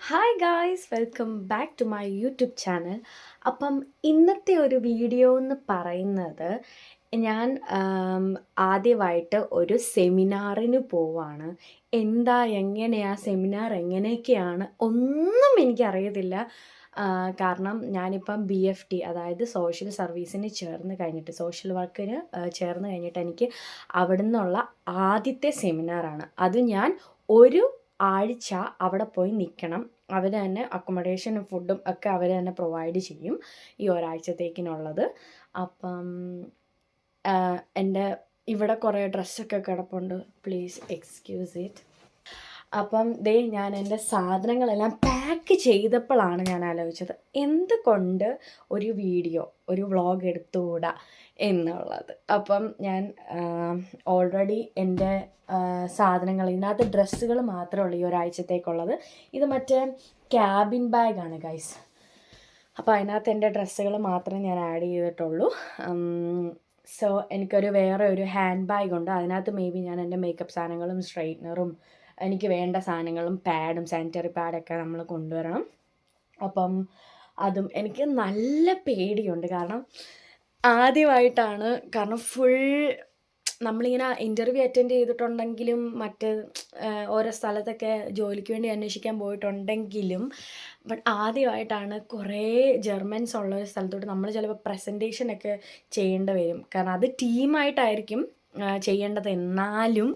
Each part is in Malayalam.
Hi guys, welcome back to my YouTube channel. അപ്പം ഇന്നത്തെ ഒരു വീഡിയോ എന്ന് പറയുന്നത് ഞാൻ ആദ്യമായിട്ട് ഒരു സെമിനാറിന് പോവാണ്. എങ്ങനെയാ സെമിനാർ എങ്ങനെയൊക്കെയാണ് ഒന്നും എനിക്കറിയത്തില്ല. കാരണം ഞാനിപ്പം BFT അതായത് സോഷ്യൽ സർവീസിന് ചേർന്ന് കഴിഞ്ഞിട്ട് സോഷ്യൽ വർക്കിന് ചേർന്ന് കഴിഞ്ഞിട്ട് എനിക്ക് അവിടെ നിന്നുള്ള ആദ്യത്തെ സെമിനാറാണ്. അത് ഞാൻ ഒരു ആഴ്ച അവിടെ പോയി നിൽക്കണം. അവർ തന്നെ അക്കോമഡേഷനും ഫുഡും ഒക്കെ അവർ തന്നെ പ്രൊവൈഡ് ചെയ്യും ഈ ഒരാഴ്ചത്തേക്കിനുള്ളത്. അപ്പം എൻ്റെ ഇവിടെ കുറേ ഡ്രസ്സൊക്കെ കിടപ്പുണ്ട്, പ്ലീസ് എക്സ്ക്യൂസ് ഇറ്റ്. അപ്പം ഞാൻ എൻ്റെ സാധനങ്ങളെല്ലാം പാക്ക് ചെയ്തപ്പോഴാണ് ഞാൻ ആലോചിച്ചത് എന്തുകൊണ്ട് ഒരു വ്ളോഗ് എടുത്തുകൂടാ എന്നുള്ളത്. അപ്പം ഞാൻ ഓൾറെഡി എൻ്റെ സാധനങ്ങൾ ഇതിനകത്ത് ഡ്രസ്സുകൾ മാത്രമേ ഉള്ളൂ ഈ ഒരാഴ്ചത്തേക്കുള്ളത്. ഇത് മറ്റേ ക്യാബിൻ ബാഗാണ് ഗൈസ്. അപ്പോൾ അതിനകത്ത് എൻ്റെ ഡ്രസ്സുകൾ മാത്രമേ ഞാൻ ആഡ് ചെയ്തിട്ടുള്ളൂ. സോ എനിക്കൊരു വേറെ ഒരു ഹാൻഡ് ബാഗുണ്ട്. അതിനകത്ത് ഞാൻ എൻ്റെ മേക്കപ്പ് സാധനങ്ങളും സ്ട്രെയിറ്റ്നറും എനിക്ക് വേണ്ട സാധനങ്ങളും പാഡും സാനിറ്ററി പാഡൊക്കെ നമ്മൾ കൊണ്ടുവരണം. അപ്പം അതും എനിക്ക് നല്ല പേടിയുണ്ട്. കാരണം ഫുൾ നമ്മളിങ്ങനെ ഇൻ്റർവ്യൂ അറ്റൻഡ് ചെയ്തിട്ടുണ്ടെങ്കിലും ഓരോ സ്ഥലത്തൊക്കെ ജോലിക്ക് വേണ്ടി അന്വേഷിക്കാൻ പോയിട്ടുണ്ടെങ്കിലും ആദ്യമായിട്ടാണ് കുറേ ജർമ്മൻസ് ഉള്ള ഒരു സ്ഥലത്തോട്ട് നമ്മൾ ചിലപ്പോൾ പ്രസൻറ്റേഷനൊക്കെ ചെയ്യേണ്ടി വരും. കാരണം അത് ടീമായിട്ടായിരിക്കും ചെയ്യേണ്ടത്. എന്നാലും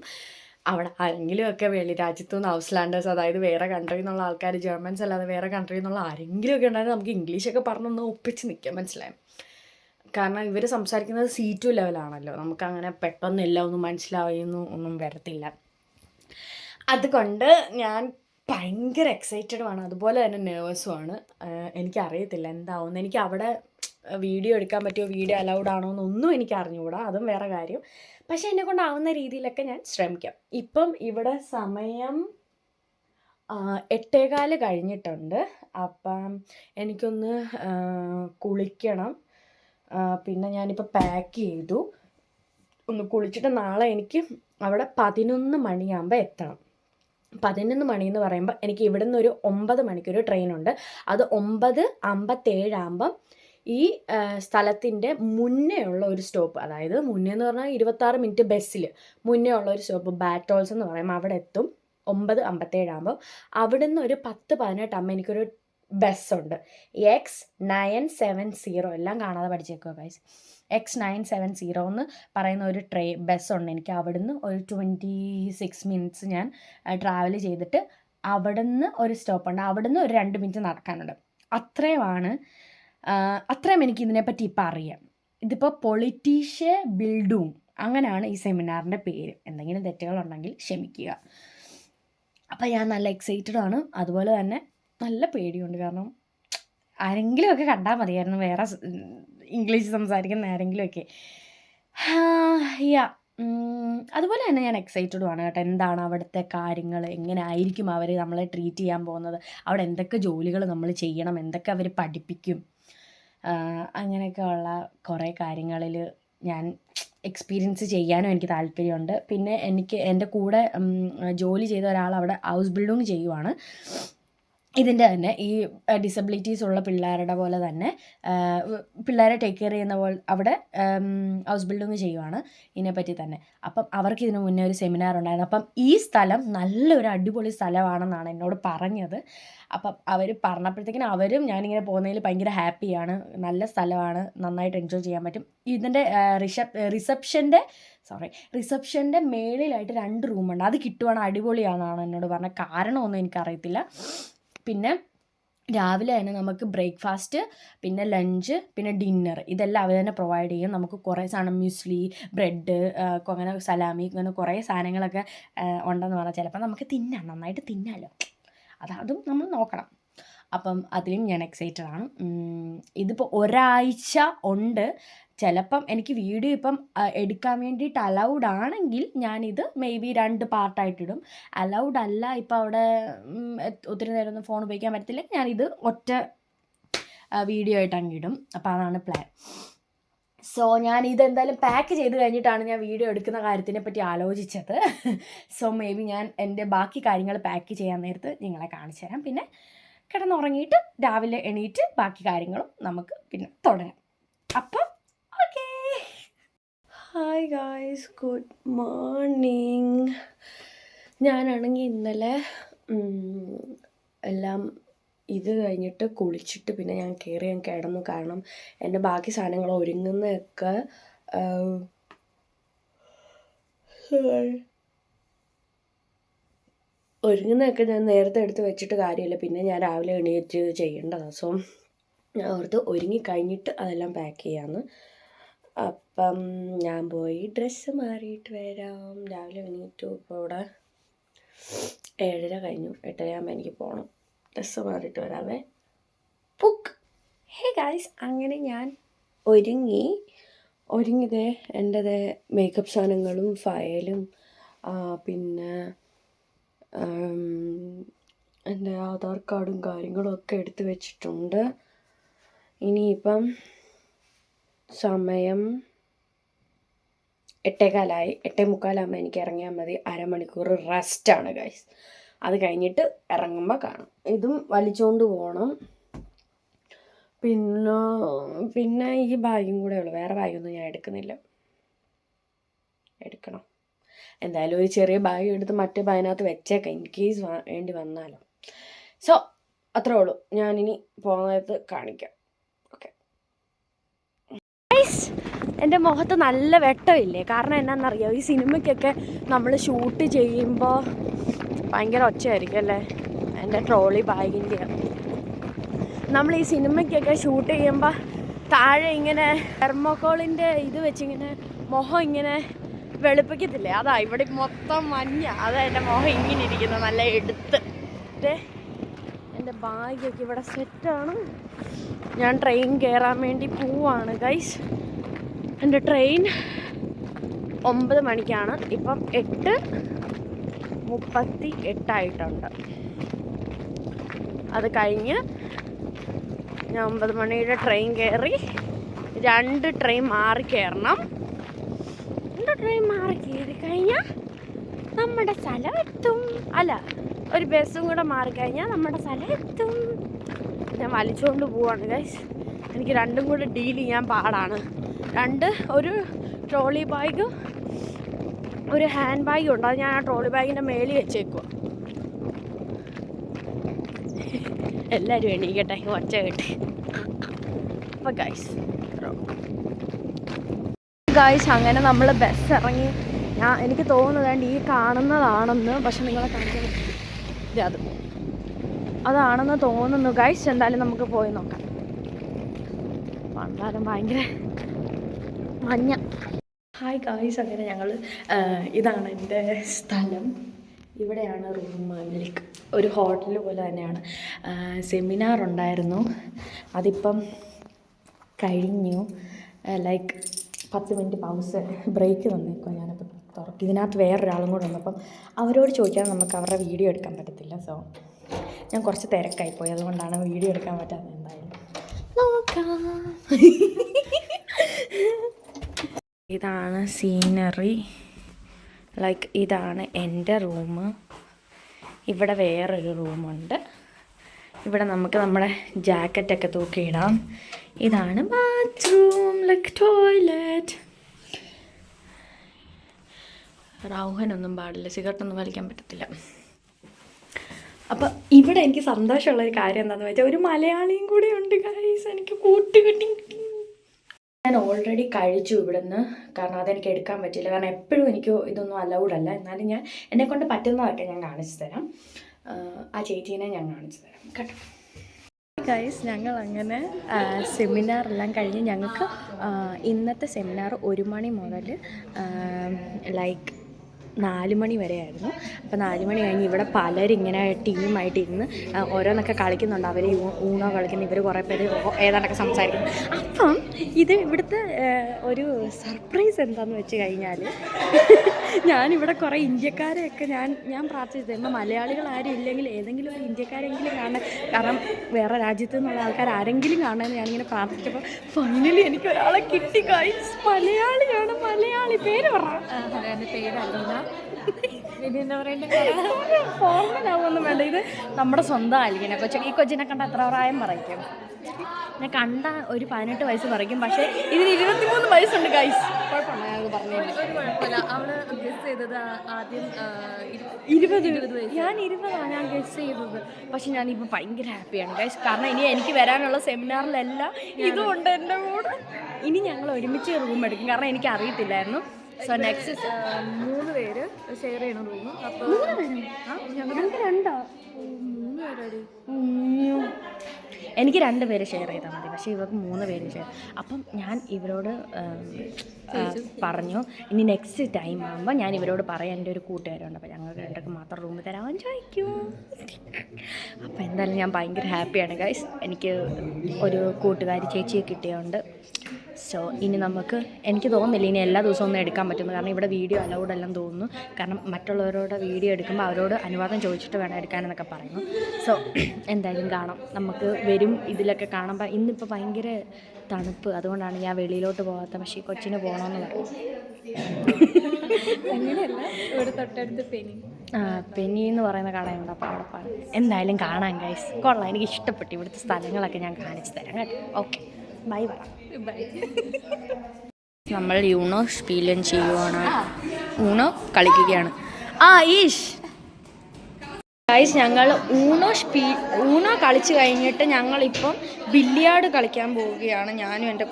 അവിടെ ആരെങ്കിലുമൊക്കെ രാജ്യത്തു നിന്ന് ഔസ്ലാൻഡേഴ്സ്, അതായത് വേറെ കൺട്രിയിൽ നിന്നുള്ള ആൾക്കാർ, ജർമ്മൻസ് അല്ലാതെ വേറെ കൺട്രിയിൽ നിന്നുള്ള ആരെങ്കിലുമൊക്കെ ഉണ്ടായിരുന്നു നമുക്ക് ഇംഗ്ലീഷൊക്കെ പറഞ്ഞൊന്ന് ഒപ്പിച്ച് നിൽക്കാൻ മനസ്സിലായി. കാരണം ഇവർ സംസാരിക്കുന്നത് C2 ലെവലാണല്ലോ, നമുക്കങ്ങനെ പെട്ടെന്ന് എല്ലാം ഒന്നും ഒന്നും വരത്തില്ല. അതുകൊണ്ട് ഞാൻ ഭയങ്കര എക്സൈറ്റഡുമാണ്, അതുപോലെ തന്നെ നെർവസുമാണ്. എനിക്കറിയത്തില്ല എന്താവുമെന്ന്. എനിക്ക് അവിടെ വീഡിയോ എടുക്കാൻ പറ്റുമോ, വീഡിയോ അലൗഡ് ആണോ എന്നൊന്നും എനിക്ക് അറിഞ്ഞുകൂടാ, അതും വേറെ കാര്യം. പക്ഷേ എന്നെക്കൊണ്ടാവുന്ന രീതിയിലൊക്കെ ഞാൻ ശ്രമിക്കാം. ഇപ്പം ഇവിടെ സമയം 8:15 കഴിഞ്ഞിട്ടുണ്ട്. അപ്പം എനിക്കൊന്ന് കുളിക്കണം. പിന്നെ ഞാനിപ്പോൾ പാക്ക് ചെയ്തു. ഒന്ന് കുളിച്ചിട്ട് നാളെ എനിക്ക് അവിടെ 11 മണിയാകുമ്പോൾ എത്തണം. 11 മണി എന്ന് പറയുമ്പോൾ എനിക്ക് ഇവിടെ നിന്ന് ഒരു 9 മണിക്കൊരു ട്രെയിനുണ്ട്. അത് 9:57 ആകുമ്പം ഈ സ്ഥലത്തിൻ്റെ മുന്നേ ഉള്ള ഒരു സ്റ്റോപ്പ്, അതായത് മുന്നേ എന്ന് പറഞ്ഞാൽ 26 മിനിറ്റ് ബസ്സിൽ മുന്നേ ഉള്ള ഒരു സ്റ്റോപ്പ് ബാറ്റോൾസ് എന്ന് പറയുമ്പോൾ അവിടെ എത്തും 9:57 ആകുമ്പോൾ. അവിടെ നിന്ന് ഒരു 10-18 ആകുമ്പോൾ എനിക്കൊരു ബസ്സുണ്ട്, X970. എല്ലാം കാണാതെ പഠിച്ചേക്കുക ഗൈസ്. X970 എന്ന് പറയുന്ന ഒരു ബസ്സുണ്ട്. എനിക്ക് അവിടുന്ന് ഒരു 26 മിനിറ്റ്സ് ഞാൻ ട്രാവൽ ചെയ്തിട്ട് അവിടുന്ന് ഒരു സ്റ്റോപ്പുണ്ട്. അവിടുന്ന് ഒരു 2 മിനിറ്റ് നടക്കാനുണ്ട്. അത്രയും എനിക്ക് ഇതിനെപ്പറ്റി ഇപ്പം അറിയാം. ഇതിപ്പോൾ പൊളിറ്റീഷ്യ ബിൽഡും അങ്ങനെയാണ് ഈ സെമിനാറിൻ്റെ പേര്. എന്തെങ്കിലും തെറ്റുകളുണ്ടെങ്കിൽ ക്ഷമിക്കുക. അപ്പം ഞാൻ നല്ല എക്സൈറ്റഡ് ആണ്, അതുപോലെ തന്നെ നല്ല പേടിയുണ്ട്. കാരണം ആരെങ്കിലുമൊക്കെ കണ്ടാൽ മതിയായിരുന്നു, വേറെ ഇംഗ്ലീഷ് സംസാരിക്കുന്ന ആരെങ്കിലുമൊക്കെ. അതുപോലെ തന്നെ ഞാൻ എക്സൈറ്റഡുമാണ് കേട്ടോ. എന്താണ് അവിടുത്തെ കാര്യങ്ങൾ, എങ്ങനെ ആയിരിക്കും അവർ നമ്മളെ ട്രീറ്റ് ചെയ്യാൻ പോകുന്നത്, അവിടെ എന്തൊക്കെ ജോലികൾ നമ്മൾ ചെയ്യണം, എന്തൊക്കെ അവർ പഠിപ്പിക്കും, അങ്ങനെയൊക്കെയുള്ള കുറേ കാര്യങ്ങളിൽ ഞാൻ എക്സ്പീരിയൻസ് ചെയ്യാനും എനിക്ക് താല്പര്യമുണ്ട്. പിന്നെ എൻ്റെ കൂടെ ജോലി ചെയ്ത ഒരാൾ അവിടെ ഹൗസ് ബിൽഡിങ് ചെയ്യുവാണ്. ഇതിൻ്റെ തന്നെ ഈ ഡിസബിലിറ്റീസ് ഉള്ള പിള്ളേരുടെ പോലെ തന്നെ പിള്ളേരെ ടേക്ക് കെയർ ചെയ്യുന്ന പോലെ അവിടെ ഹൗസ് ബിൽഡിങ് ചെയ്യുവാണ് ഇതിനെപ്പറ്റി തന്നെ. അപ്പം അവർക്ക് ഇതിനു മുന്നേ ഒരു സെമിനാർ ഉണ്ടായിരുന്നു. അപ്പം ഈ സ്ഥലം നല്ലൊരു അടിപൊളി സ്ഥലമാണെന്നാണ് എന്നോട് പറഞ്ഞത്. അപ്പം അവർ പറഞ്ഞപ്പോഴത്തേക്കിനും അവരും ഞാനിങ്ങനെ പോകുന്നതിൽ ഭയങ്കര ഹാപ്പിയാണ്. നല്ല സ്ഥലമാണ്, നന്നായിട്ട് എൻജോയ് ചെയ്യാൻ പറ്റും. ഇതിൻ്റെ റിസപ്ഷൻ്റെ മേളിലായിട്ട് 2 റൂമുണ്ട്. അത് കിട്ടുവാണ് അടിപൊളിയാണെന്നാണ് എന്നോട് പറഞ്ഞത്. കാരണമൊന്നും എനിക്കറിയത്തില്ല. പിന്നെ രാവിലെ തന്നെ നമുക്ക് ബ്രേക്ക്ഫാസ്റ്റ്, പിന്നെ ലഞ്ച്, പിന്നെ ഡിന്നർ, ഇതെല്ലാം അവർ തന്നെ പ്രൊവൈഡ് ചെയ്യും. നമുക്ക് കുറേ സാധനം മ്യൂസ്ലി, ബ്രെഡ്, അങ്ങനെ സലാമി, അങ്ങനെ കുറേ സാധനങ്ങളൊക്കെ ഉണ്ടെന്ന് പറഞ്ഞാൽ ചിലപ്പോൾ നമുക്ക് നന്നായിട്ട് തിന്നാമല്ലോ. അതും നമ്മൾ നോക്കണം. അപ്പം അതിലും ഞാൻ എക്സൈറ്റഡ് ആണ്. ഇതിപ്പോൾ ഒരാഴ്ച ഉണ്ട്. ചിലപ്പം എനിക്ക് വീഡിയോ ഇപ്പം എടുക്കാൻ വേണ്ടിയിട്ട് അലൗഡ് ആണെങ്കിൽ ഞാനിത് ബി 2 പാർട്ടായിട്ടിടും. അലൗഡ് അല്ല, ഇപ്പം അവിടെ ഒത്തിരി നേരം ഒന്നും ഫോൺ ഉപയോഗിക്കാൻ പറ്റത്തില്ല, ഞാനിത് ഒറ്റ വീഡിയോ ആയിട്ട് അങ്ങിടും. അപ്പോൾ അതാണ് പ്ലാൻ. സോ ഞാൻ ഇതെന്തായാലും പാക്ക് ചെയ്ത് കഴിഞ്ഞിട്ടാണ് ഞാൻ വീഡിയോ എടുക്കുന്ന കാര്യത്തിനെ പറ്റി ആലോചിച്ചത്. സോ മേ ബി ഞാൻ എൻ്റെ ബാക്കി കാര്യങ്ങൾ പാക്ക് ചെയ്യാൻ നേരത്ത് നിങ്ങളെ കാണിച്ചു തരാം. പിന്നെ കിടന്നുറങ്ങിയിട്ട് രാവിലെ എണീറ്റ് ബാക്കി കാര്യങ്ങളും നമുക്ക് പിന്നെ തുടരാം. അപ്പം okay. Hi guys, good morning. ഞാനാണെങ്കിൽ ഇന്നലെ എല്ലാം ഇത് കഴിഞ്ഞിട്ട് കുളിച്ചിട്ട് പിന്നെ ഞാൻ കിടന്നു. കാരണം എൻ്റെ ബാക്കി സാധനങ്ങൾ ഒരുങ്ങുന്നതൊക്കെ ഞാൻ നേരത്തെ എടുത്ത് വെച്ചിട്ട് കാര്യമില്ല, പിന്നെ ഞാൻ രാവിലെ എണീറ്റ് ചെയ്യേണ്ടതാണ്. സോ ഞാൻ ഓർത്ത് ഒരുങ്ങിക്കഴിഞ്ഞിട്ട് അതെല്ലാം പാക്ക് ചെയ്യാമെന്ന്. അപ്പം ഞാൻ പോയി ഡ്രസ്സ് മാറിയിട്ട് വരാം. രാവിലെ എണീറ്റു. ഇപ്പോൾ ഇവിടെ 7:30 കഴിഞ്ഞു. 8:30 എനിക്ക് പോകണം. ഡ്രസ്സ് മാറിയിട്ട് വരാവേ. പുക്ക്. ഹേ ഗായ്സ്, അങ്ങനെ ഞാൻ ഒരുങ്ങിയതേ എൻ്റെത് മേക്കപ്പ് സാധനങ്ങളും ഫയലും പിന്നെ എൻ്റെ ആധാർ കാർഡും കാര്യങ്ങളും ഒക്കെ എടുത്ത് വെച്ചിട്ടുണ്ട്. ഇനിയിപ്പം സമയം 8:15. 8:45 എനിക്ക് ഇറങ്ങിയാൽ മതി. അരമണിക്കൂർ റെസ്റ്റാണ് ഗൈസ്. അത് കഴിഞ്ഞിട്ട് ഇറങ്ങുമ്പോൾ കാണാം. ഇതും വലിച്ചുകൊണ്ട് പോകണം. പിന്നെ ഈ ബാഗും കൂടെ ഉള്ളു. വേറെ ബാഗൊന്നും ഞാൻ എടുക്കുന്നില്ല. എടുക്കണം. എന്തായാലും ഒരു ചെറിയ ബാഗ് എടുത്ത് മറ്റേ ബാഗിനകത്ത് വെച്ചേക്കാം, ഇൻ കേസ് വേണ്ടി വന്നാലോ. സോ അത്രേ ഉള്ളൂ. ഞാനിനി പോകുന്നത് കാണിക്കാം. ഓക്കെ. എൻ്റെ മുഖത്ത് നല്ല വെട്ടമില്ലേ? കാരണം എന്നാണെന്നറിയാമോ, ഈ സിനിമയ്ക്കൊക്കെ നമ്മൾ ഷൂട്ട് ചെയ്യുമ്പോൾ ഭയങ്കര ഒച്ചയായിരിക്കും അല്ലേ? എൻ്റെ ട്രോളി ബാഗിൻ്റെ നമ്മൾ ഈ സിനിമയ്ക്കൊക്കെ ഷൂട്ട് ചെയ്യുമ്പോൾ താഴെ ഇങ്ങനെ തെർമോക്കോളിൻ്റെ ഇത് വെച്ചിങ്ങനെ മുഖം ഇങ്ങനെ വെളുപ്പിക്കത്തില്ലേ? അതാ ഇവിടെ മൊത്തം മഞ്ഞ. അതാ എൻ്റെ മുഖം ഇങ്ങനെ ഇരിക്കുന്നത്, നല്ല എടുത്ത്. എൻ്റെ ബാഗൊക്കെ ഇവിടെ സെറ്റാണ്. ഞാൻ ട്രെയിൻ കയറാൻ വേണ്ടി പോവാണ് ഗൈസ്. എൻ്റെ ട്രെയിൻ 9 മണിക്കാണ്. ഇപ്പം 8:38 അത് കഴിഞ്ഞ് ഞാൻ 9 മണിയുടെ ട്രെയിൻ കയറി 2 ട്രെയിൻ മാറി കയറണം. 2 ട്രെയിൻ മാറി കയറി കഴിഞ്ഞാൽ നമ്മുടെ സ്ഥലം എത്തും. അല്ല, ഒരു ബസ്സും കൂടെ മാറിക്കഴിഞ്ഞാൽ നമ്മുടെ സ്ഥലം എത്തും. ഞാൻ വലിച്ചുകൊണ്ട് പോവാണ് ഗൈസ്. എനിക്ക് രണ്ടും കൂടെ ഡീൽ ചെയ്യാൻ പാടാണ്. ഒരു ട്രോളി ബാഗും ഒരു ഹാൻഡ് ബാഗും ഉണ്ട്. അത് ഞാൻ ആ ട്രോളി ബാഗിൻ്റെ മേളിൽ വെച്ചേക്കുക. എല്ലാവരും എണീക്കട്ടെ, ഒച്ച കേട്ടെ. അപ്പം ഗൈസ് അങ്ങനെ നമ്മൾ ബസ് ഇറങ്ങി. എനിക്ക് തോന്നുന്നത് ഈ കാണുന്നതാണെന്ന്, പക്ഷെ നിങ്ങളെ കാണിക്കാൻ അതാണെന്ന് തോന്നുന്നു ഗൈസ്. എന്തായാലും നമുക്ക് പോയി നോക്കാം. വന്നാലും ഭയങ്കര മഞ്ഞ. ഹായ് ഗൈസ്, അങ്ങനെ ഞങ്ങൾ ഇതാണ് എൻ്റെ സ്ഥലം. ഇവിടെയാണ് റൂം. ലൈക്ക് ഒരു ഹോട്ടൽ പോലെ തന്നെയാണ്. സെമിനാർ ഉണ്ടായിരുന്നു, അതിപ്പം കഴിഞ്ഞു. ലൈക്ക് 10 മിനിറ്റ് പൗസ് ബ്രേക്ക് തന്നേക്കോ. ഞാനപ്പോൾ തുറക്കും. ഇതിനകത്ത് വേറൊരാളും കൂടെ വന്നപ്പം അവരോട് ചോദിക്കാൻ നമുക്ക് അവരുടെ വീഡിയോ എടുക്കാൻ പറ്റത്തില്ല. സോ ഞാൻ കുറച്ച് തിരക്കായിപ്പോയി, അതുകൊണ്ടാണ് വീഡിയോ എടുക്കാൻ പറ്റാത്തത്. എന്തായാലും നോക്കാം. ഇതാണ് സീനറി. ലൈക്ക് ഇതാണ് എൻ്റെ റൂം. ഇവിടെ വേറൊരു റൂമുണ്ട്. ഇവിടെ നമുക്ക് നമ്മുടെ ജാക്കറ്റൊക്കെ തൂക്കിയിടാം. ഇതാണ് ബാത്റൂം, ലൈക്ക് ടോയ്ലറ്റ്. റൗഹനൊന്നും പാടില്ല, സിഗരറ്റൊന്നും വലിക്കാൻ പറ്റത്തില്ല. അപ്പം ഇവിടെ എനിക്ക് സന്തോഷമുള്ളൊരു കാര്യം എന്താണെന്ന് വെച്ചാൽ ഒരു മലയാളിയും കൂടെ ഉണ്ട് ഗൈസ്. എനിക്ക് കൂട്ടുകെട്ടി. ഞാൻ ഓൾറെഡി കഴിച്ചു ഇവിടുന്ന്, കാരണം അതെനിക്ക് എടുക്കാൻ പറ്റില്ല. കാരണം എപ്പോഴും എനിക്ക് ഇതൊന്നും അലൗഡ് അല്ല. എന്നാലും ഞാൻ എന്നെക്കൊണ്ട് പറ്റുന്നതൊക്കെ ഞാൻ കാണിച്ചു തരാം. ആ ചേച്ചീനെ ഞാൻ കാണിച്ചു തരാം കേട്ടോ. ഗൈസ്, ഞങ്ങൾ അങ്ങനെ സെമിനാറെല്ലാം കഴിഞ്ഞ് ഞങ്ങൾക്ക് ഇന്നത്തെ സെമിനാർ 1 മണി മുതൽ ലൈക്ക് 4 മണി വരെ ആയിരുന്നു. അപ്പോൾ 4 മണി കഴിഞ്ഞ് ഇവിടെ പലരിങ്ങനെ ടീമായിട്ടിരുന്ന് ഓരോന്നൊക്കെ കളിക്കുന്നുണ്ട്. അവർ ഊണോ കളിക്കുന്നു, ഇവർ കുറേ പേര് ഏതാണ്ടൊക്കെ സംസാരിക്കുന്നു. അപ്പം ഇത് ഇവിടുത്തെ ഒരു സർപ്രൈസ് എന്താണെന്ന് വെച്ച് കഴിഞ്ഞാൽ ഞാനിവിടെ കുറേ ഇന്ത്യക്കാരെയൊക്കെ ഞാൻ പ്രാർത്ഥിച്ചത് എന്നാൽ മലയാളികൾ ആരും ഇല്ലെങ്കിൽ ഏതെങ്കിലും ഒരു ഇന്ത്യക്കാരെങ്കിലും കാണാൻ, കാരണം വേറെ രാജ്യത്തു നിന്നുള്ള ആൾക്കാർ ആരെങ്കിലും കാണാമെന്ന് ഞാനിങ്ങനെ പ്രാർത്ഥിച്ചപ്പോൾ ഫൈനലി എനിക്ക് ഒരാളെ കിട്ടി ഗൈസ്. മലയാളിയാണ്, മലയാളി. പേര് പറ. ഫോർമലാവൊന്നും വേണ്ട, ഇത് നമ്മുടെ സ്വന്തം അലിയനെ കൊച്ചു. ഈ കൊച്ചിനെ കണ്ട എത്ര പ്രായം പറയിക്കും? ഞാൻ കണ്ട ഒരു 18 വയസ്സ് പറയും, പക്ഷേ ഇതിന് 23 വയസ്സുണ്ട് ഗൈസ്. കുഴപ്പമില്ല, ഞാനത് പറഞ്ഞു. അവള് ഗസ് ചെയ്തത് ആദ്യം 20 ഞാൻ 20 ഞാൻ ഗസ് ചെയ്തത്. പക്ഷെ ഞാനിപ്പോൾ ഭയങ്കര ഹാപ്പിയാണ് ഗൈസ്, കാരണം ഇനി എനിക്ക് വരാനുള്ള സെമിനാറിലെല്ലാം ഇതുകൊണ്ട് എൻ്റെ കൂടെ. ഇനി ഞങ്ങൾ ഒരുമിച്ച് റൂം എടുക്കും, കാരണം എനിക്ക് അറിയത്തില്ലായിരുന്നു. സോ നെക്സ്റ്റ് 3 പേര് ഷെയർ ചെയ്യണം റൂം. അപ്പോൾ ഞങ്ങൾക്ക് 2 എനിക്ക് 2 പേര് ഷെയർ ചെയ്താൽ മതി, പക്ഷേ ഇവർക്ക് 3 പേര് ഷെയർ. അപ്പം ഞാൻ ഇവരോട് പറഞ്ഞു ഇനി നെക്സ്റ്റ് ടൈം ആകുമ്പോൾ ഞാൻ ഇവരോട് പറയാം, എൻ്റെ ഒരു കൂട്ടുകാരുണ്ട്, അപ്പോൾ ഞങ്ങൾക്ക് 2 മാത്രം റൂം തരാൻ ചോദിക്കും. അപ്പോൾ എന്തായാലും ഞാൻ ഭയങ്കര ഹാപ്പിയാണ് ഗൈസ്, എനിക്ക് ഒരു കൂട്ടുകാരി ചേച്ചിയെ കിട്ടിയതുകൊണ്ട്. സോ ഇനി എനിക്ക് തോന്നുന്നില്ല ഇനി എല്ലാ ദിവസവും ഒന്നും എടുക്കാൻ പറ്റുന്നു, കാരണം ഇവിടെ വീഡിയോ അലൗഡ് എല്ലാം തോന്നുന്നു. കാരണം മറ്റുള്ളവരോട് വീഡിയോ എടുക്കുമ്പോൾ അവരോട് അനുവാദം ചോദിച്ചിട്ട് വേണം എടുക്കാനെന്നൊക്കെ പറയുന്നു. സോ എന്തായാലും കാണാം, നമുക്ക് വരും ഇതിലൊക്കെ കാണുമ്പോൾ. ഇന്നിപ്പോൾ ഭയങ്കര തണുപ്പ്, അതുകൊണ്ടാണ് ഞാൻ വെളിയിലോട്ട് പോകാത്ത. പക്ഷേ കൊച്ചിന് പോകണമെന്ന് പറഞ്ഞു. അങ്ങനെയല്ല, ഇവിടെ തൊട്ടടുത്ത് പെനി എന്ന് പറയുന്ന കടയുണ്ട്, അപ്പോൾ അവിടെ പോകാൻ. എന്തായാലും കാണാൻ ഗൈസ്, കൊള്ളാം, എനിക്ക് ഇഷ്ടപ്പെട്ടു. ഇവിടുത്തെ സ്ഥലങ്ങളൊക്കെ ഞാൻ കാണിച്ചു തരാം കേട്ടോ. ഓക്കെ, ബൈ പറ. ബൈ. നമ്മൾ യൂണോ സ്പീലൻ ചെയ്യുവാണ്, ഊണോ കളിക്കുകയാണ്. ഈഷ് ഗൈസ്, ഞങ്ങൾ ഊണോ കളിച്ച് കഴിഞ്ഞിട്ട് ഞങ്ങളിപ്പം ബില്ലിയാർഡ് കളിക്കാൻ പോവുകയാണ്. ഞാനും എൻ്റെ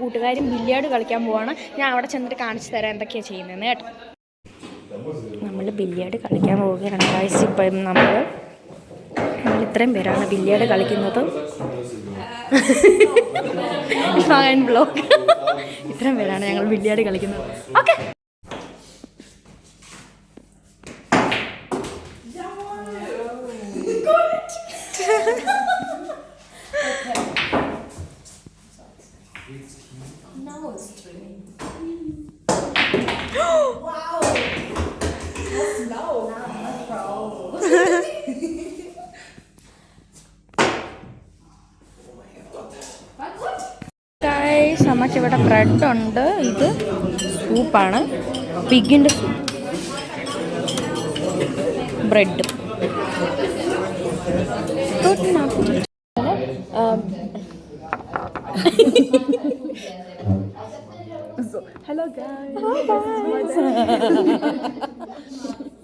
കൂട്ടുകാരും ബില്ലിയാർഡ് കളിക്കാൻ പോവാണ്. ഞാൻ അവിടെ ചെന്നിട്ട് കാണിച്ചു തരാം എന്തൊക്കെയാണ് ചെയ്യുന്നതെന്ന് കേട്ടോ. നമ്മൾ ബില്ലിയാർഡ് കളിക്കാൻ പോവുകയാണ് ഗൈസ്. ഇപ്പം നമ്മൾ ഇത്രയും പേരാണ് ബില്ലിയാർഡ് കളിക്കുന്നത്. ബ്ലോഗ് ഇത്രയും പേരാണ് ഞങ്ങൾ ബില്ലിയാർഡ് കളിക്കുന്നത്. ഓക്കെ, സമ്മച്ച് ഇവിടെ ബ്രെഡ് ഉണ്ട്. ഇത് സൂപ്പാണ്, പിഗിൻ്റെ സൂപ്പ്, ബ്രെഡ്. ഹലോ ഗൈസ്,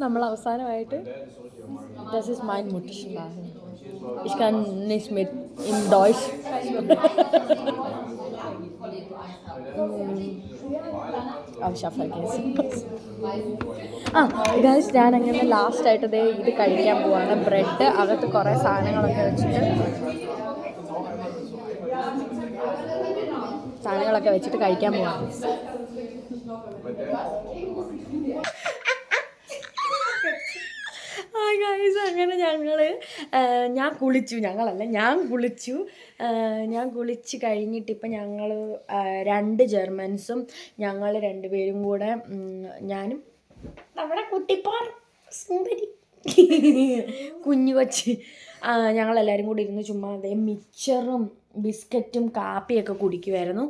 നമ്മൾ അവസാനമായിട്ട് Das ist mein Muttersprache. Ich kann nicht mit in Deutsch. Aber ich habe vergessen. Guys, ഞാനങ്ങനെ ലാസ്റ്റായിട്ട് ഇത് കഴിക്കാൻ പോവാണ്. ബ്രെഡ്, അകത്ത് കുറേ സാധനങ്ങളൊക്കെ വെച്ചിട്ട് കഴിക്കാൻ പോവാണ്. ഗൈസ്, അങ്ങനെ ഞാൻ കുളിച്ച് കഴിഞ്ഞിട്ട് ഇപ്പം ഞങ്ങൾ 2 ജർമ്മൻസും ഞങ്ങൾ 2 പേരും കൂടെ, ഞാനും നമ്മുടെ കുട്ടിപ്പാർ സുന്ദരി കുഞ്ഞു കൊച്ച്, ഞങ്ങളെല്ലാവരും കൂടി ഇരുന്ന് ചുമ്മാ മിച്ചറും ബിസ്ക്കറ്റും കാപ്പിയൊക്കെ കുടിക്കുമായിരുന്നു.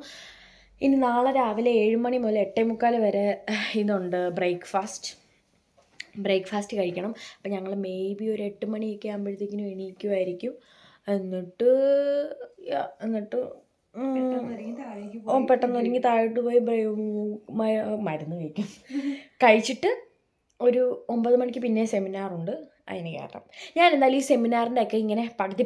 ഇനി നാളെ രാവിലെ 7 മണി മുതൽ 8:45 വരെ ഇതുണ്ട്, ബ്രേക്ക്ഫാസ്റ്റ് കഴിക്കണം. അപ്പം ഞങ്ങൾ മേബി ഒരു 8 മണിയൊക്കെ ആകുമ്പോഴത്തേക്കിനും എണീക്കുമായിരിക്കും. എന്നിട്ട് പെട്ടെന്ന് ഒരുങ്ങി താഴോട്ട് പോയി മരുന്ന് കഴിച്ചിട്ട് ഒരു 9 മണിക്ക് പിന്നെ സെമിനാറുണ്ട്, അതിന് കയറാം. ഞാൻ എന്തായാലും ഈ സെമിനാറിൻ്റെ ഒക്കെ ഇങ്ങനെ പകുതി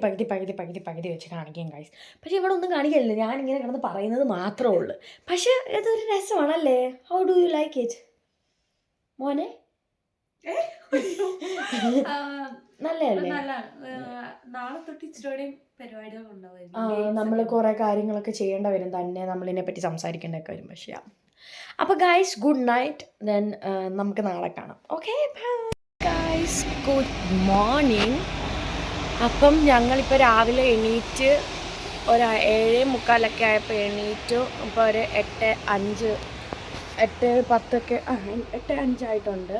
വെച്ച് കാണിക്കാം ഗൈസ്. പക്ഷേ ഇവിടെ ഒന്നും കാണിക്കില്ല, ഞാനിങ്ങനെ കിടന്ന് പറയുന്നത് മാത്രമേ ഉള്ളൂ. പക്ഷേ ഇതൊരു രസമാണല്ലേ. How do you like it മോനെ? നല്ലതല്ലേ? നാളെ തൊട്ട് ഇച്ചിരിയോടെയും പരിപാടികൾ ഉണ്ടാവും. നമ്മൾ കുറേ കാര്യങ്ങളൊക്കെ ചെയ്യേണ്ട വരും, തന്നെ നമ്മളിതിനെ പറ്റി സംസാരിക്കേണ്ടതൊക്കെ വരും. പക്ഷേ അപ്പോൾ ഗൈസ് ഗുഡ് നൈറ്റ്. ദെൻ നമുക്ക് നാളെ കാണാം. Okay guys, good morning. അപ്പം ഞങ്ങളിപ്പോൾ രാവിലെ എണീറ്റ് ഒരു 7:45 ആയപ്പോൾ എണീറ്റു. അപ്പോൾ ഒരു 8:05 8:10 8:05 ആയിട്ടുണ്ട്.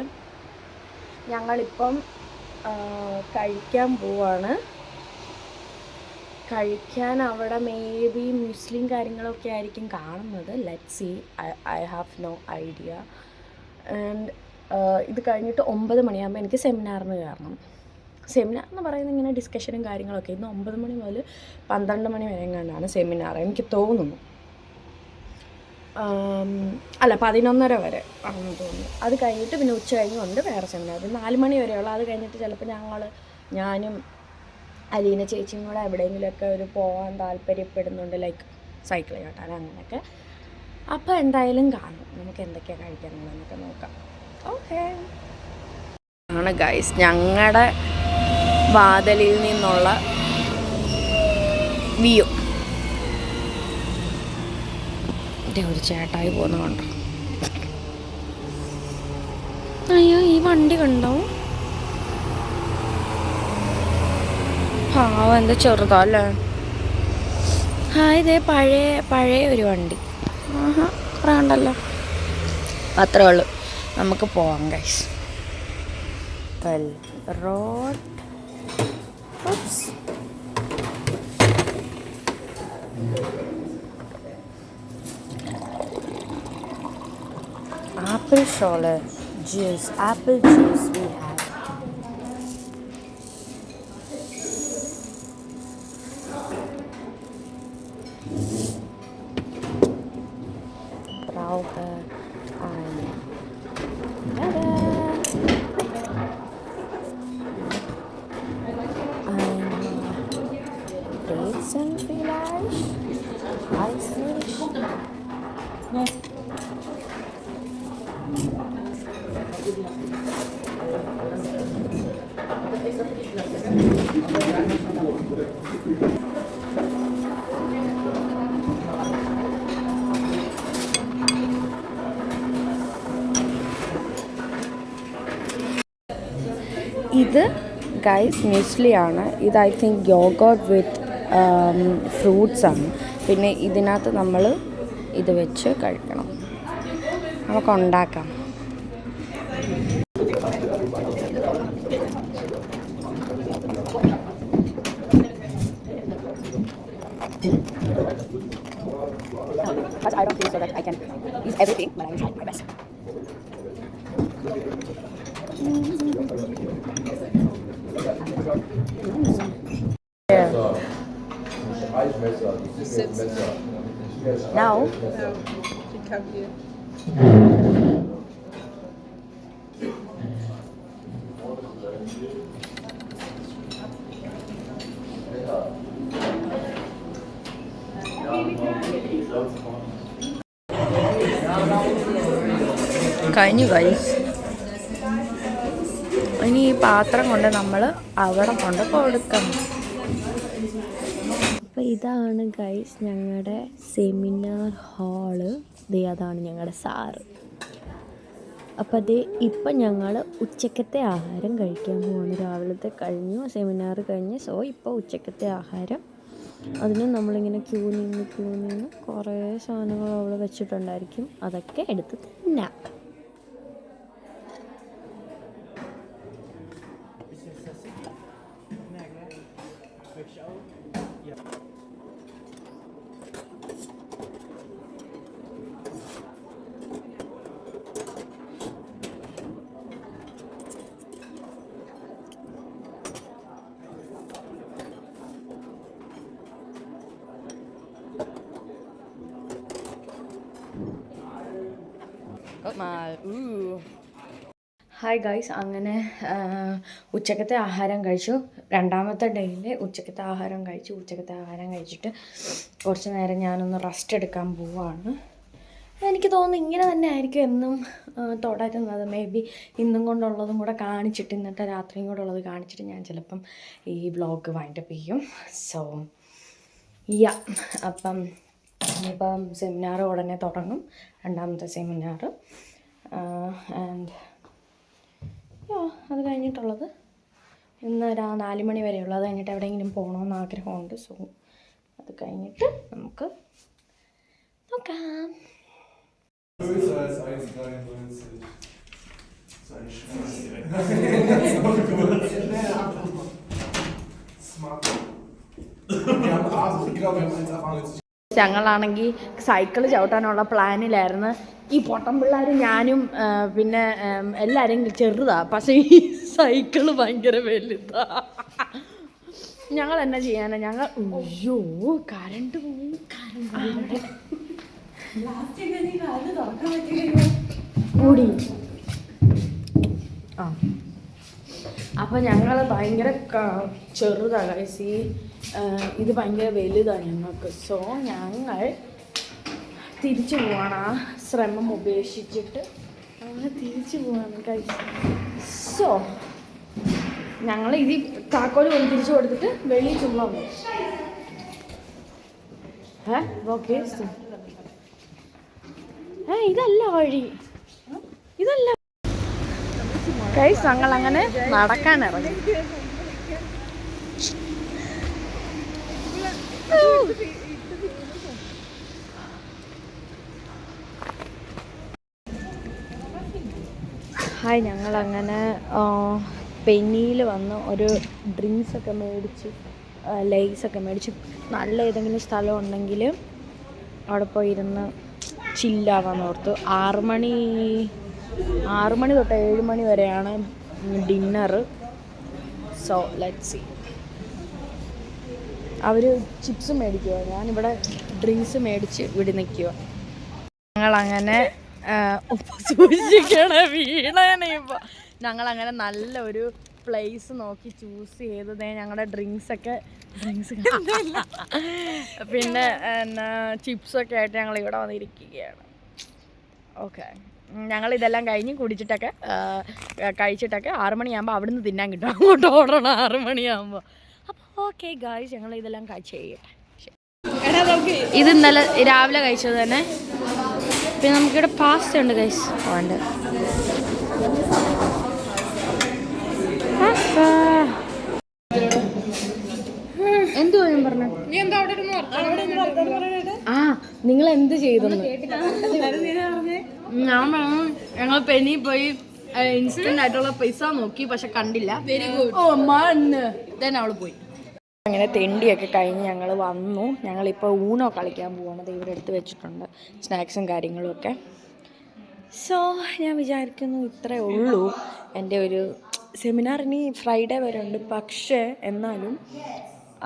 ഞങ്ങളിപ്പം കഴിക്കാൻ പോവാണ്. കഴിക്കാൻ അവിടെ മേ ബി മുസ്ലിം കാര്യങ്ങളൊക്കെ ആയിരിക്കും കാണുന്നത്. Let see, I have no idea. And ഇത് കഴിഞ്ഞിട്ട് 9 മണിയാകുമ്പോൾ എനിക്ക് സെമിനാറിന് കയറണം. സെമിനാർ എന്ന് പറയുന്നത് ഇങ്ങനെ ഡിസ്കഷനും കാര്യങ്ങളൊക്കെ. ഇന്ന് 9 മണി മുതൽ 12 മണി വരെ എങ്ങാണ്ടാണ് സെമിനാർ എനിക്ക് തോന്നുന്നു. അല്ല 11:30 വരെ ആണെന്ന് തോന്നുന്നു. അത് കഴിഞ്ഞിട്ട് പിന്നെ ഉച്ച കഴിഞ്ഞുണ്ട് വേറെ സെമിനാർ. 4 മണി വരെയുള്ള. അത് കഴിഞ്ഞിട്ട് ചിലപ്പോൾ ഞാനും അലീന ചേച്ചിയും കൂടെ എവിടെയെങ്കിലുമൊക്കെ ഒരു പോകാൻ താല്പര്യപ്പെടുന്നുണ്ട്, ലൈക്ക് സൈക്കിൾ ചവിട്ടാൻ അങ്ങനെയൊക്കെ. അപ്പോൾ എന്തായാലും കാണും. നമുക്ക് എന്തൊക്കെയാണ് കഴിക്കാനുള്ളതെന്നൊക്കെ നോക്കാം. ഓക്കെ ആണ് ഗൈസ് ഞങ്ങളുടെ വാതിലിൽ നിന്നുള്ള വ്യൂ. ഒരു ചേട്ടായി പോകുന്ന കണ്ടോ? അയ്യോ, ഈ വണ്ടി കണ്ടോ? പാവം, എന്താ ചെറുതാ അല്ലേ? ഇതേ പഴയ ഒരു വണ്ടി. കുറേ ഉണ്ടല്ലോ. അത്രേ ഉള്ളൂ. നമുക്ക് പോവാം guys. Road apple shoulder juice, apple juice we have. Brauche eine Brezen vielleicht? Weiß nicht. ഇത് ഗൈസ് മ്യൂസ്ലിയാണ്. ഇത് I think yoghurt with fruits ആണ്. പിന്നെ ഇതിനകത്ത് നമ്മൾ ഇത് വെച്ച് കഴിക്കണം. നമുക്ക് ഉണ്ടാക്കാം. I don't feel so that I can use everything, but I will try my best. Yeah. Now? No, you come here. കഴിഞ്ഞു ഗൈസ്. ഇനി ഈ പാത്രം കൊണ്ട് നമ്മൾ അവിടെ കൊണ്ട് കൊടുക്കണം. അപ്പോൾ ഇതാണ് ഗൈസ് ഞങ്ങളുടെ സെമിനാർ ഹാള്. അതാണ് ഞങ്ങളുടെ സാറ്. അപ്പോൾ ഇപ്പം ഞങ്ങൾ ഉച്ചക്കത്തെ ആഹാരം കഴിക്കാൻ പോവാണ്. രാവിലത്തെ കഴിഞ്ഞു, സെമിനാർ കഴിഞ്ഞ്. സോ ഇപ്പോൾ ഉച്ചക്കത്തെ ആഹാരം. അതിന് നമ്മളിങ്ങനെ ക്യൂ നിന്ന് കുറേ സാധനങ്ങൾ അവിടെ വെച്ചിട്ടുണ്ടായിരിക്കും. അതൊക്കെ എടുത്ത് തിന്നാം. ഹായ് ഗൈസ്, അങ്ങനെ ഉച്ചക്കത്തെ ആഹാരം കഴിച്ചു. രണ്ടാമത്തെ ഡേയിലെ ഉച്ചക്കത്തെ ആഹാരം കഴിച്ചു. ഉച്ചക്കത്തെ ആഹാരം കഴിച്ചിട്ട് കുറച്ച് നേരം ഞാനൊന്ന് റെസ്റ്റ് എടുക്കാൻ പോവാണ്. എനിക്ക് തോന്നുന്നു ഇങ്ങനെ തന്നെ ആയിരിക്കും എന്നും തുടരുന്നത്. മേ ബി ഇന്നും കൊണ്ടുള്ളതും കൂടെ കാണിച്ചിട്ട്, ഇന്നത്തെ രാത്രിയും കൂടെ ഉള്ളത് കാണിച്ചിട്ട് ഞാൻ ചിലപ്പം ഈ വ്ളോഗ് വൈൻഡപ്പ് ചെയ്യും. സോ അപ്പം ഇനിയിപ്പം സെമിനാർ ഉടനെ തുടങ്ങും, രണ്ടാമത്തെ സെമിനാർ. ആൻഡ് അത് കഴിഞ്ഞിട്ടുള്ളത് ഇന്ന് 4 മണി വരെയുള്ളൂ. അത് കഴിഞ്ഞിട്ട് എവിടെയെങ്കിലും പോകണമെന്ന് ആഗ്രഹമുണ്ട്. സോ അത് കഴിഞ്ഞിട്ട് നമുക്ക് നോക്കാം. ഞങ്ങളാണെങ്കിൽ സൈക്കിൾ ചവിട്ടാനുള്ള പ്ലാനിലായിരുന്നു. ഈ പൊട്ടൻ പിള്ളേർ ഞാനും പിന്നെ എല്ലാവരും ചെറുതാ, പക്ഷേ ഈ സൈക്കിള് ഭയങ്കര വലുതാ. ഞങ്ങൾ എന്നാ ചെയ്യാനാ? ഞങ്ങൾ അയ്യോ കരണ്ട് പോയി. കൂടി ആ അപ്പം ഞങ്ങൾ ഭയങ്കര ചെറുതാണ് ഗൈസ്. ഇത് ഭയങ്കര വലുതാണ് ഞങ്ങൾക്ക്. സോ ഞങ്ങൾ തിരിച്ചു പോവാണ്. ആ ശ്രമം ഉപേക്ഷിച്ചിട്ട് ഞങ്ങൾ തിരിച്ചു പോവാണ് ഗൈസ്. സോ ഞങ്ങൾ ഇത് താക്കോല് കൊണ്ട് തിരിച്ചു കൊടുത്തിട്ട് വെളിയിൽ ചുമ്മാ പോകും. ഓക്കെ ഇതല്ല വഴി, ഇതല്ല ഗൈസ്. ഞങ്ങൾ അങ്ങനെ നടക്കാൻ ഇറങ്ങി. ഹായ്, ഞങ്ങളങ്ങനെ പെന്നിയിൽ വന്ന് ഒരു ഡ്രിങ്ക്സൊക്കെ മേടിച്ച് ലേസൊക്കെ മേടിച്ച് നല്ല ഏതെങ്കിലും സ്ഥലം ഉണ്ടെങ്കിൽ അവിടെ പോയി ഇരുന്ന് ചില്ലാവാന്ന് ഓർത്തു. 6 മണി തൊട്ട് 7 മണി വരെയാണ് ഡിന്നറ്. So let's see. അവർ ചിപ്സ് മേടിക്കുക, ഞാനിവിടെ ഡ്രിങ്ക്സ് മേടിച്ച് ഇവിടെ നിൽക്കുക. ഞങ്ങളങ്ങനെ സൂക്ഷിക്കണേ വീണേനെ. ഇപ്പോൾ ഞങ്ങളങ്ങനെ നല്ലൊരു പ്ലേസ് നോക്കി ചൂസ് ചെയ്തത്. ഞങ്ങളുടെ ഡ്രിങ്ക്സ് പിന്നെ എന്നാ ചിപ്സൊക്കെ ആയിട്ട് ഞങ്ങൾ ഇവിടെ വന്നിരിക്കുകയാണ്. ഓക്കെ, ഞങ്ങളിതെല്ലാം കഴിഞ്ഞ് കുടിച്ചിട്ടൊക്കെ കഴിച്ചിട്ടൊക്കെ 6 മണിയാകുമ്പോൾ അവിടെ നിന്ന് തിന്നാൻ കിട്ടും. അങ്ങോട്ട് ഓടണം 6 മണിയാകുമ്പോൾ. അപ്പോൾ ഓക്കെ ഗായ്സ്, ഞങ്ങൾ ഇതെല്ലാം ചെയ്യട്ടെ. ഇത് ഇന്നലെ രാവിലെ കഴിച്ചത് തന്നെ. പിന്നെ നമുക്കിവിടെ പാസ്ത ഉണ്ട് ഗൈസ്. വേണ്ട എന്തുവാ ഞാൻ പറഞ്ഞ? നിങ്ങൾ എന്ത് ചെയ്തു? ഞാൻ ഞങ്ങൾ പെനി പോയി ഇൻസ്റ്റന്റ് ആയിട്ടുള്ള പൈസ നോക്കി, പക്ഷെ കണ്ടില്ല. ഓ മണ്ണ് തന്നെ അവള് പോയി. അങ്ങനെ തെണ്ടിയൊക്കെ കഴിഞ്ഞ് ഞങ്ങൾ വന്നു. ഞങ്ങളിപ്പോൾ ഊണോ കളിക്കാൻ പോകണത് ഇവിടെ എടുത്ത് വെച്ചിട്ടുണ്ട്, സ്നാക്സും കാര്യങ്ങളും ഒക്കെ. സോ ഞാൻ വിചാരിക്കുന്നു ഇത്രയേ ഉള്ളൂ. എൻ്റെ ഒരു സെമിനാർ ഇനി ഫ്രൈഡേ വരെ ഉണ്ട്, പക്ഷേ എന്നാലും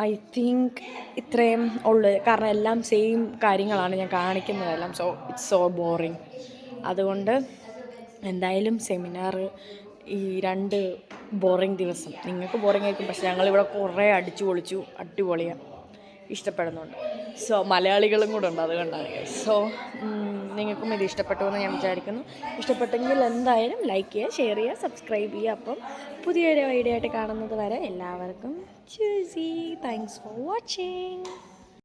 ഐ തിങ്ക് ഇത്രയും ഉള്ളു. കാരണം എല്ലാം സെയിം കാര്യങ്ങളാണ് ഞാൻ കാണിക്കുന്നതെല്ലാം. So it's so boring. അതുകൊണ്ട് എന്തായാലും സെമിനാർ ഈ 2 ബോറിങ് ദിവസം നിങ്ങൾക്ക് ബോറിങ് ആയിരിക്കും, പക്ഷെ ഞങ്ങളിവിടെ കുറേ അടിച്ചു പൊളിച്ചു. അടിപൊളിയാണ്, ഇഷ്ടപ്പെടുന്നുണ്ട്. സോ മലയാളികളും കൂടെ ഉണ്ട്, അതുകൊണ്ടാണ്. സോ നിങ്ങൾക്കും ഇത് ഇഷ്ടപ്പെട്ടു എന്ന് ഞാൻ വിചാരിക്കുന്നു. ഇഷ്ടപ്പെട്ടെങ്കിൽ എന്തായാലും ലൈക്ക് ചെയ്യുക, ഷെയർ ചെയ്യുക, സബ്സ്ക്രൈബ് ചെയ്യുക. അപ്പം പുതിയൊരു വീഡിയോ ആയിട്ട് കാണുന്നത് വരെ എല്ലാവർക്കും ചൂസി. Thanks for watching.